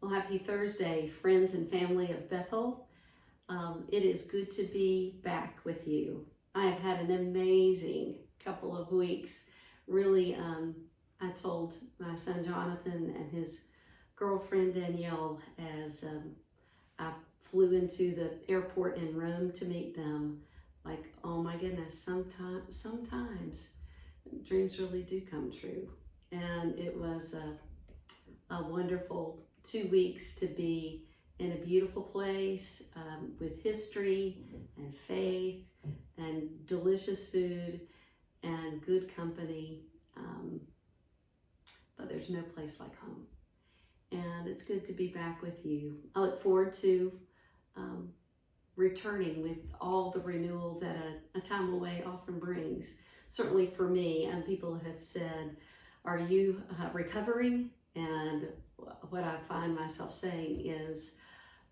Well, happy Thursday, friends and family of Bethel. It is good to be back with you. I have had an amazing couple of weeks. Really, I told my son Jonathan and his girlfriend Danielle as I flew into the airport in Rome to meet them, like, oh my goodness, sometimes dreams really do come true. And it was a wonderful 2 weeks to be in a beautiful place with history and faith and delicious food and good company. But there's no place like home. And it's good to be back with you. I look forward to returning with all the renewal that a time away often brings. Certainly for me, and people have said, are you recovering? And what I find myself saying is,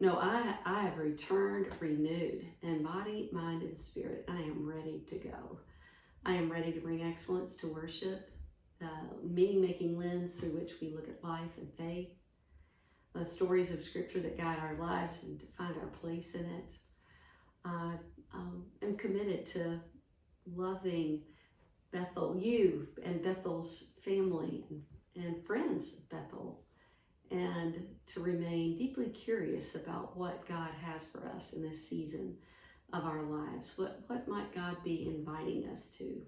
no, I have returned renewed in body, mind, and spirit. I am ready to go. I am ready to bring excellence to worship, meaning-making lens through which we look at life and faith, the stories of Scripture that guide our lives and to find our place in it. I am committed to loving Bethel, you and Bethel's family and friends of Bethel, and to remain deeply curious about what God has for us in this season of our lives. What might God be inviting us to?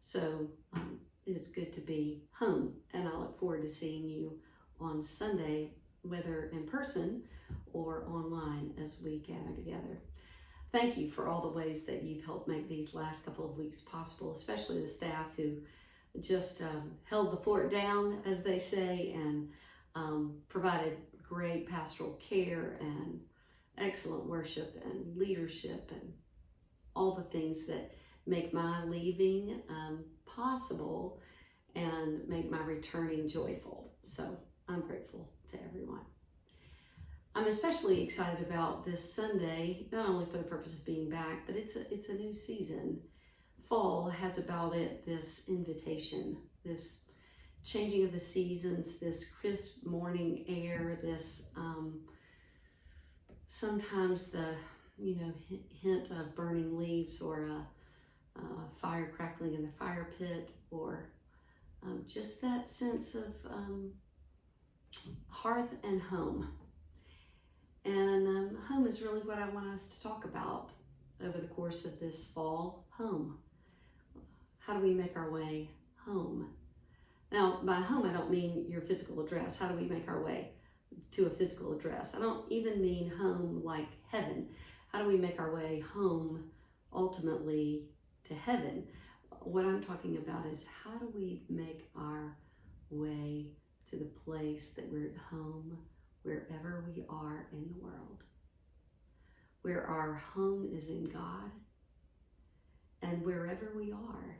So it is good to be home, and I look forward to seeing you on Sunday, whether in person or online, as we gather together. Thank you for all the ways that you've helped make these last couple of weeks possible, especially the staff who just held the fort down, as they say, and provided great pastoral care and excellent worship and leadership and all the things that make my leaving possible and make my returning joyful. So I'm grateful to everyone. I'm especially excited about this Sunday, not only for the purpose of being back, but it's a new season. Fall has about it this invitation, this changing of the seasons, this crisp morning air, this sometimes the hint of burning leaves or a fire crackling in the fire pit, or just that sense of hearth and home. And home is really what I want us to talk about over the course of this fall. Home. How do we make our way home? Now, by home, I don't mean your physical address. How do we make our way to a physical address? I don't even mean home like heaven. How do we make our way home ultimately to heaven? What I'm talking about is, how do we make our way to the place that we're at home wherever we are in the world, where our home is in God, and wherever we are,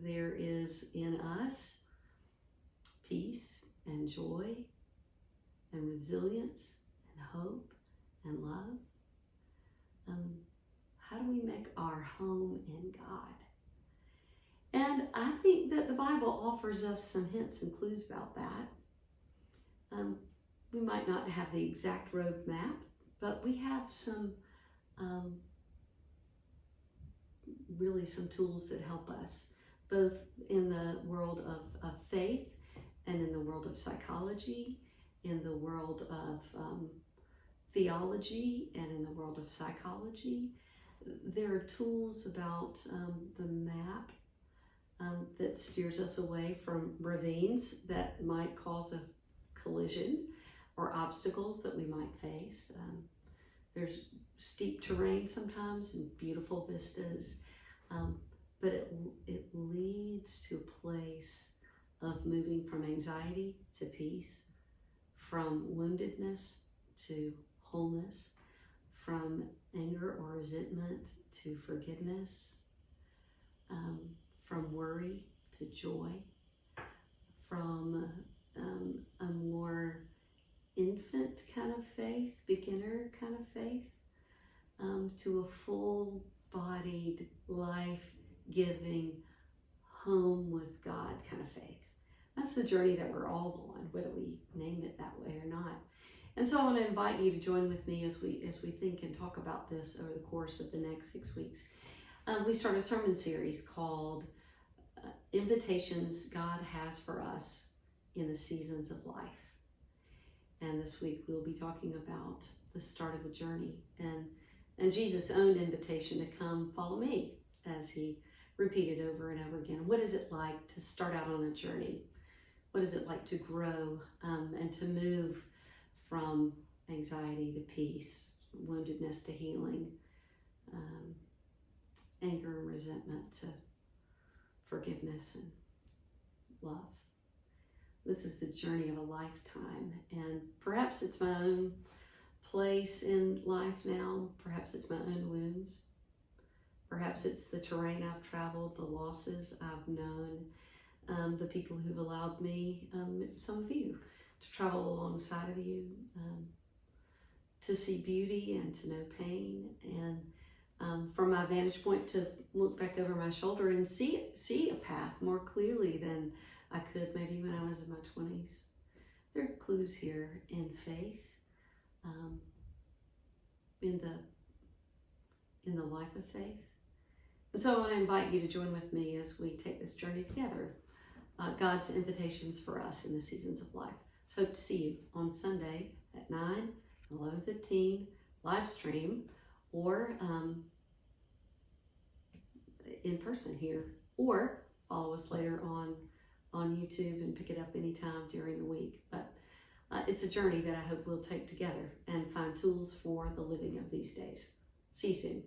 there is in us peace and joy and resilience and hope and love. How do we make our home in God? And I think that the Bible offers us some hints and clues about that. We might not have the exact roadmap, but we have some really some tools that help us, both in the world of faith and in the world of psychology, in the world of theology, and in the world of psychology. There are tools about the map that steers us away from ravines that might cause a collision or obstacles that we might face. There's steep terrain sometimes and beautiful vistas, but it leads to a place of moving from anxiety to peace, from woundedness to wholeness, from anger or resentment to forgiveness, from worry to joy, from a more infant kind of faith, beginner kind of faith, to a full-bodied, life-giving, home with God kind of faith. That's the journey that we're all on, whether we name it that way or not. And so I want to invite you to join with me as we think and talk about this over the course of the next 6 weeks. We start a sermon series called Invitations God Has for Us in the Seasons of Life. And this week we'll be talking about the start of the journey and Jesus' own invitation to come follow me, as he repeated over and over again. What is it like to start out on a journey? What is it like to grow and to move from anxiety to peace, woundedness to healing, anger and resentment to forgiveness and love? This is the journey of a lifetime, and perhaps it's my own place in life now. Perhaps it's my own wounds. Perhaps it's the terrain I've traveled, the losses I've known, the people who've allowed me, some of you, to travel alongside of you, to see beauty and to know pain, and from my vantage point to look back over my shoulder and see a path more clearly than I could maybe when I was in my 20s. There are clues here in faith, in the life of faith. And so I want to invite you to join with me as we take this journey together. God's invitations for us in the seasons of life. So hope to see you on Sunday at 9, 11:15, live stream, or in person here, or follow us later on YouTube and pick it up anytime during the week. But it's a journey that I hope we'll take together and find tools for the living of these days. See you soon.